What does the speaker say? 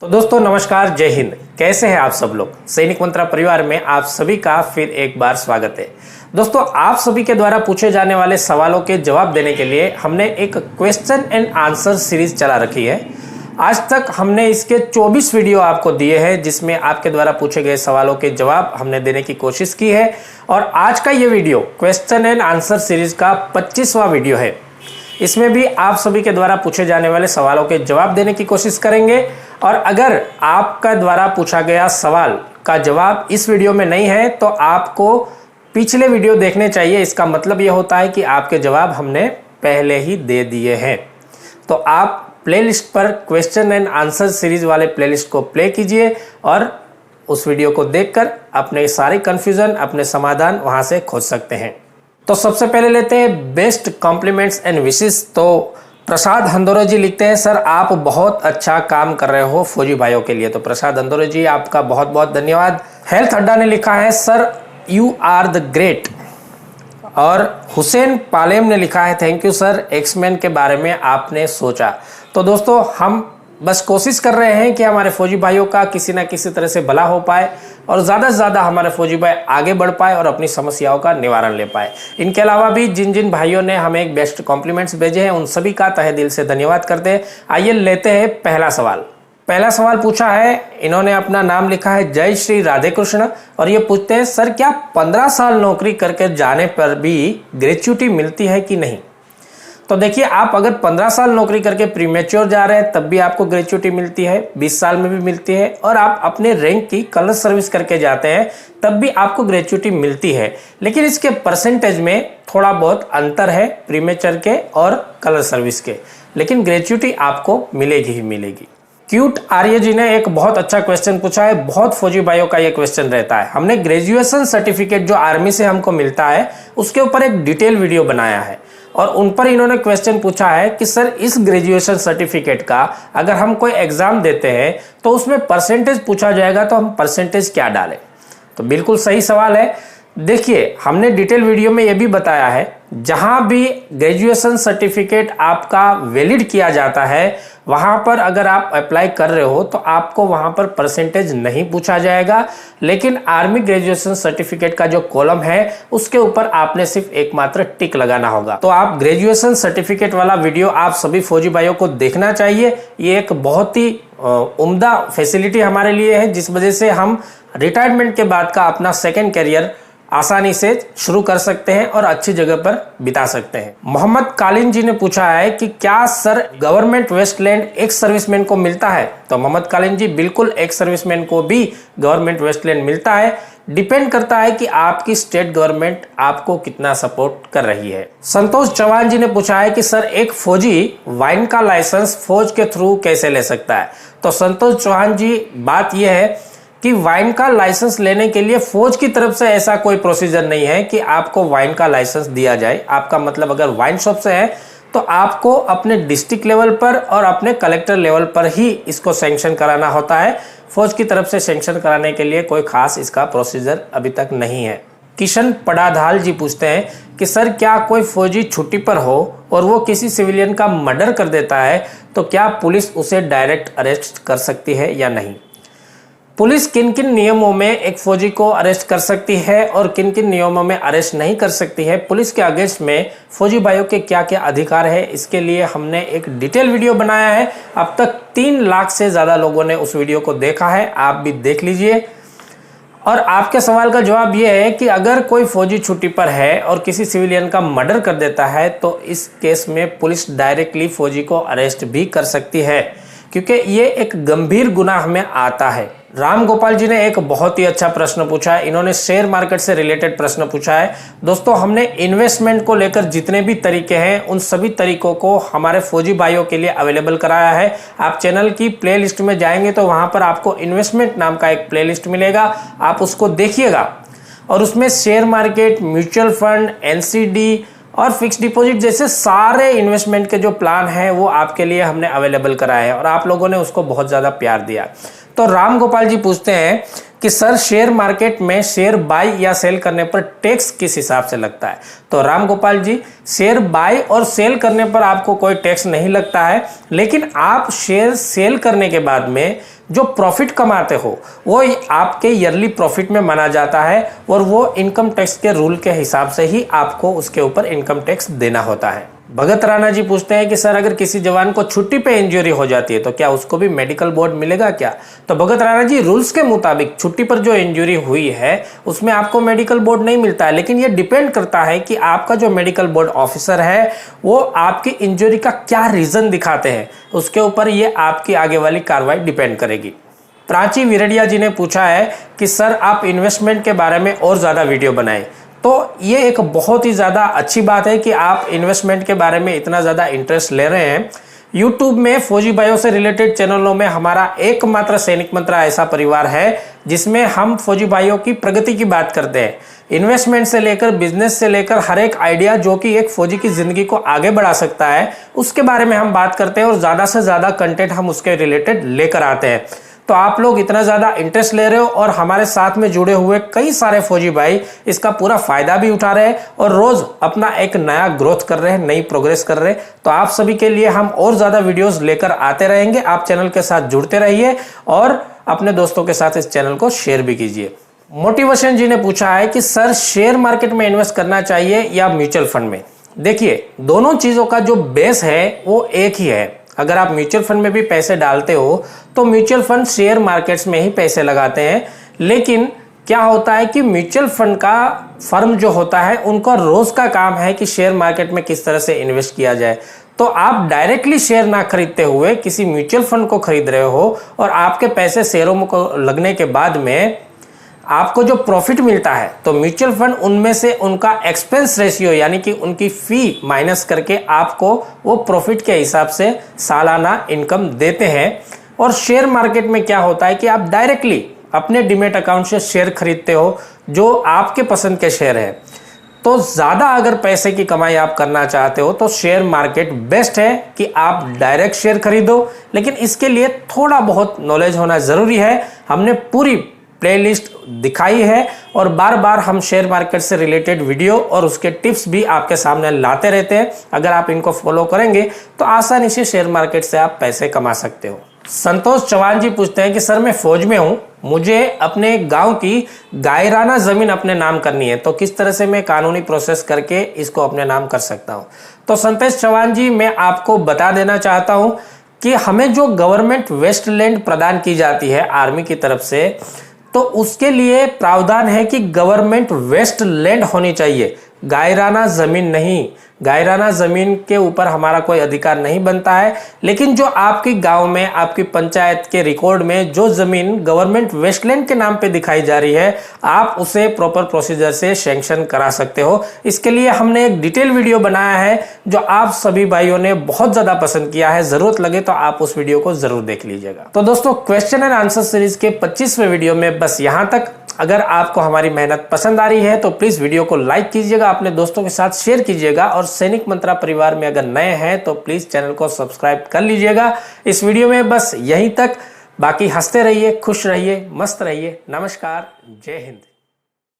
तो दोस्तों नमस्कार, जय हिंद। कैसे हैं आप सब लोग। सैनिक मंत्रा परिवार में आप सभी का फिर एक बार स्वागत है। दोस्तों आप सभी के द्वारा पूछे जाने वाले सवालों के जवाब देने के लिए हमने एक क्वेश्चन एंड आंसर सीरीज चला रखी है। आज तक हमने इसके 24 वीडियो आपको दिए हैं, जिसमें आपके द्वारा पूछे गए सवालों के जवाब हमने देने की कोशिश की है। और आज का ये video question and answer series का 25वां वीडियो है। इसमें भी आप सभी के द्वारा पूछे जाने वाले सवालों के जवाब देने की कोशिश करेंगे। और अगर आपका द्वारा पूछा गया सवाल का जवाब इस वीडियो में नहीं है तो आपको पिछले वीडियो देखने चाहिए। इसका मतलब ये होता है कि आपके जवाब हमने पहले ही दे दिए हैं। तो आप प्लेलिस्ट पर क्वेश्चन एंड आंसर सीरीज वाले प्लेलिस्ट को प्ले कीजिए और उस वीडियो को देखकर अपने सारे कंफ्यूजन, अपने समाधान वहां से खोज सकते हैं। तो सबसे पहले लेते हैं बेस्ट कॉम्प्लीमेंट्स एंड विशेष। तो प्रसाद हंदोरे जी लिखते हैं, सर आप बहुत अच्छा काम कर रहे हो फौजी भाइयों के लिए। तो प्रसाद हंदोरे जी आपका बहुत बहुत धन्यवाद। हेल्थ अड्डा ने लिखा है, sir you are the great. और हुसैन पालेम ने लिखा है, थैंक यू सर, एक्समैन के बारे में आपने सोचा। तो दोस्तों हम बस कोशिश कर रहे हैं कि हमारे फौजी भाइयों का किसी ना किसी तरह से भला हो पाए और ज़्यादा से ज़्यादा हमारे फौजी भाई आगे बढ़ पाए और अपनी समस्याओं का निवारण ले पाए। इनके अलावा भी जिन जिन भाइयों ने हमें एक बेस्ट कॉम्प्लीमेंट्स भेजे हैं उन सभी का तहे दिल से धन्यवाद करते हैं। आइए लेते हैं पहला सवाल। पहला सवाल पूछा है, इन्होंने अपना नाम लिखा है जय श्री राधे कृष्ण। और ये पूछते हैं, सर क्या 15 साल नौकरी करके जाने पर भी ग्रेच्युटी मिलती है कि नहीं। तो देखिए, आप अगर 15 साल नौकरी करके प्रीमेच्योर जा रहे हैं तब भी आपको ग्रेच्युटी मिलती है, 20 साल में भी मिलती है। और आप अपने रैंक की कलर सर्विस करके जाते हैं तब भी आपको ग्रेच्युटी मिलती है। लेकिन इसके परसेंटेज में थोड़ा बहुत अंतर है प्रीमेच्योर के और कलर सर्विस के, लेकिन ग्रेच्युटी आपको मिलेगी ही मिलेगी। क्यूट आर्य जी ने एक बहुत अच्छा क्वेश्चन पूछा है। बहुत फौजी भाइयों का ये क्वेश्चन रहता है। हमने ग्रेजुएशन सर्टिफिकेट जो आर्मी से हमको मिलता है उसके ऊपर एक डिटेल वीडियो बनाया है और उन पर इन्होंने क्वेश्चन पूछा है कि सर इस ग्रेजुएशन सर्टिफिकेट का अगर हम कोई एग्जाम देते हैं तो उसमें परसेंटेज पूछा जाएगा तो हम परसेंटेज क्या डालें। तो बिल्कुल सही सवाल है। देखिए, हमने डिटेल वीडियो में यह भी बताया है, जहां भी ग्रेजुएशन सर्टिफिकेट आपका वैलिड किया जाता है वहां पर अगर आप अप्लाई कर रहे हो तो आपको वहां पर परसेंटेज नहीं पूछा जाएगा। लेकिन आर्मी ग्रेजुएशन सर्टिफिकेट का जो कॉलम है उसके ऊपर आपने सिर्फ एकमात्र टिक लगाना होगा। तो आप ग्रेजुएशन सर्टिफिकेट वाला वीडियो आप सभी फौजी भाइयों को देखना चाहिए। ये एक बहुत ही उम्दा फैसिलिटी हमारे लिए है, जिस वजह से हम रिटायरमेंट के बाद का अपना सेकेंड करियर आसानी से शुरू कर सकते हैं और अच्छी जगह पर बिता सकते हैं। मोहम्मद कालिन जी ने पूछा है कि क्या sir government wasteland ex serviceman को मिलता है। तो मोहम्मद कालिन जी, बिल्कुल एक्स सर्विसमैन को भी गवर्नमेंट वेस्टलैंड मिलता है। डिपेंड करता है कि आपकी स्टेट गवर्नमेंट आपको कितना सपोर्ट कर रही है। संतोष चौहान जी ने पूछा है कि सर एक फौजी वाइन का लाइसेंस फौज के थ्रू कैसे ले सकता है। तो संतोष चौहान जी, बात यह है कि वाइन का लाइसेंस लेने के लिए फौज की तरफ से ऐसा कोई प्रोसीजर नहीं है कि आपको वाइन का लाइसेंस दिया जाए। आपका मतलब अगर वाइन शॉप से है तो आपको अपने डिस्ट्रिक्ट लेवल पर और अपने कलेक्टर लेवल पर ही इसको सैंक्शन कराना होता है। फौज की तरफ से सैंक्शन कराने के लिए कोई खास इसका प्रोसीजर अभी तक नहीं है। किशन पड़ाधाल जी पूछते हैं कि सर क्या कोई फौजी छुट्टी पर हो और वो किसी सिविलियन का मर्डर कर देता है तो क्या पुलिस उसे डायरेक्ट अरेस्ट कर सकती है या नहीं। पुलिस किन किन नियमों में एक फौजी को अरेस्ट कर सकती है और किन किन नियमों में अरेस्ट नहीं कर सकती है, पुलिस के अगेंस्ट में फौजी भाइयों के क्या क्या अधिकार है, इसके लिए हमने एक डिटेल वीडियो बनाया है। अब तक 3 लाख से ज़्यादा लोगों ने उस वीडियो को देखा है, आप भी देख लीजिए। और आपके सवाल का जवाब यह है कि अगर कोई फौजी छुट्टी पर है और किसी सिविलियन का मर्डर कर देता है तो इस केस में पुलिस डायरेक्टली फौजी को अरेस्ट भी कर सकती है, क्योंकि ये एक गंभीर गुनाह में आता है। राम गोपाल जी ने एक बहुत ही अच्छा प्रश्न पूछा है। इन्होंने शेयर मार्केट से रिलेटेड प्रश्न पूछा है। दोस्तों, हमने इन्वेस्टमेंट को लेकर जितने भी तरीके हैं उन सभी तरीकों को हमारे फौजी भाइयों के लिए अवेलेबल कराया है। आप चैनल की प्लेलिस्ट में जाएंगे तो वहां पर आपको इन्वेस्टमेंट नाम का एक प्लेलिस्ट मिलेगा, आप उसको देखिएगा और उसमें share market, mutual fund, NCD और फिक्स डिपॉजिट जैसे सारे इन्वेस्टमेंट के जो प्लान हैं वो आपके लिए हमने अवेलेबल कराए हैं और आप लोगों ने उसको बहुत ज़्यादा प्यार दिया। तो राम गोपाल जी पूछते हैं कि सर शेयर मार्केट में शेयर बाय या सेल करने पर टैक्स किस हिसाब से लगता है। तो राम गोपाल जी, शेयर बाय और सेल करने पर आपको कोई टैक्स नहीं लगता है, लेकिन आप शेयर सेल करने के बाद में जो प्रॉफिट कमाते हो वो आपके ईयरली प्रॉफिट में माना जाता है और वो इनकम टैक्स के रूल के हिसाब से ही आपको उसके ऊपर इनकम टैक्स देना होता है। भगत राणा जी पूछते हैं कि सर अगर किसी जवान को छुट्टी पे इंजरी हो जाती है तो क्या उसको भी मेडिकल बोर्ड मिलेगा क्या? तो भगत राणा जी, रूल्स के मुताबिक छुट्टी पर जो इंजरी हुई है उसमें आपको मेडिकल बोर्ड नहीं मिलता है, लेकिन ये डिपेंड करता है कि आपका जो मेडिकल बोर्ड ऑफिसर है वो आपकी इंजरी का क्या रीजन दिखाते हैं, उसके ऊपर ये आपकी आगे वाली कार्रवाई डिपेंड करेगी। प्राची विरडिया जी ने पूछा है कि सर आप इन्वेस्टमेंट के बारे में और ज़्यादा वीडियो बनाएं। तो ये एक बहुत ही ज़्यादा अच्छी बात है कि आप इन्वेस्टमेंट के बारे में इतना ज़्यादा इंटरेस्ट ले रहे हैं। यूट्यूब में फौजी भाइयों से रिलेटेड चैनलों में हमारा एकमात्र सैनिक मंत्रा ऐसा परिवार है जिसमें हम फौजी भाइयों की प्रगति की बात करते हैं। इन्वेस्टमेंट से लेकर बिजनेस से लेकर हर एक आइडिया जो कि एक फौजी की जिंदगी को आगे बढ़ा सकता है उसके बारे में हम बात करते हैं और ज़्यादा से ज़्यादा कंटेंट हम उसके रिलेटेड लेकर आते हैं। तो आप लोग इतना ज़्यादा इंटरेस्ट ले रहे हो और हमारे साथ में जुड़े हुए कई सारे फौजी भाई इसका पूरा फायदा भी उठा रहे हैं और रोज अपना एक नया ग्रोथ कर रहे हैं, नई प्रोग्रेस कर रहे हैं। तो आप सभी के लिए हम और ज़्यादा वीडियोस लेकर आते रहेंगे। आप चैनल के साथ जुड़ते रहिए और अपने दोस्तों के साथ इस चैनल को शेयर भी कीजिए। मोटिवेशन जी ने पूछा है कि सर शेयर मार्केट में इन्वेस्ट करना चाहिए या म्यूचुअल फंड में? देखिए, दोनों चीज़ों का जो बेस है वो एक ही है। अगर आप म्यूचुअल फंड में भी पैसे डालते हो तो म्यूचुअल फंड शेयर मार्केट्स में ही पैसे लगाते हैं, लेकिन क्या होता है कि म्यूचुअल फंड का फर्म जो होता है उनका रोज का काम है कि शेयर मार्केट में किस तरह से इन्वेस्ट किया जाए। तो आप डायरेक्टली शेयर ना खरीदते हुए किसी म्यूचुअल फंड को खरीद रहे हो और आपके पैसे शेयरों में को लगने के बाद में आपको जो प्रॉफिट मिलता है तो म्यूचुअल फंड उनमें से उनका एक्सपेंस रेशियो यानी कि उनकी फी माइनस करके आपको वो प्रॉफिट के हिसाब से सालाना इनकम देते हैं। और शेयर मार्केट में क्या होता है कि आप डायरेक्टली अपने डीमैट अकाउंट से शेयर खरीदते हो जो आपके पसंद के शेयर है। तो ज़्यादा अगर पैसे की कमाई आप करना चाहते हो तो शेयर मार्केट बेस्ट है कि आप डायरेक्ट शेयर खरीदो, लेकिन इसके लिए थोड़ा बहुत नॉलेज होना ज़रूरी है। हमने पूरी प्लेलिस्ट दिखाई है और बार बार हम शेयर मार्केट से रिलेटेड वीडियो और उसके टिप्स भी आपके सामने लाते रहते हैं। अगर आप इनको फॉलो करेंगे तो आसानी से शेयर मार्केट से आप पैसे कमा सकते हो। संतोष चौहान जी पूछते हैं कि सर मैं फौज में हूं, मुझे अपने गांव की गायराना जमीन अपने नाम करनी है, तो किस तरह से मैं कानूनी प्रोसेस करके इसको अपने नाम कर सकता हूं? तो संतोष चौहान जी, मैं आपको बता देना चाहता हूं कि हमें जो गवर्नमेंट वेस्ट लैंड प्रदान की जाती है आर्मी की तरफ से, तो उसके लिए प्रावधान है कि गवर्नमेंट वेस्ट लैंड होनी चाहिए, गायराना जमीन नहीं। गायराना जमीन के ऊपर हमारा कोई अधिकार नहीं बनता है, लेकिन जो आपकी गांव में आपकी पंचायत के रिकॉर्ड में जो जमीन गवर्नमेंट वेस्टलैंड के नाम पे दिखाई जा रही है आप उसे प्रॉपर प्रोसीजर से सैंक्शन करा सकते हो। इसके लिए हमने एक डिटेल वीडियो बनाया है जो आप सभी भाइयों ने बहुत ज्यादा पसंद किया है। जरूरत लगे तो आप उस वीडियो को जरूर देख लीजिएगा। तो दोस्तों, क्वेश्चन एंड आंसर सीरीज के 25वें वीडियो में बस यहाँ तक। अगर आपको हमारी मेहनत पसंद आ रही है तो प्लीज वीडियो को लाइक कीजिएगा, अपने दोस्तों के साथ शेयर कीजिएगा और सैनिक मंत्रा परिवार में अगर नए हैं तो प्लीज चैनल को सब्सक्राइब कर लीजिएगा। इस वीडियो में बस यहीं तक। बाकी हंसते रहिए, खुश रहिए, मस्त रहिए। नमस्कार, जय हिंद।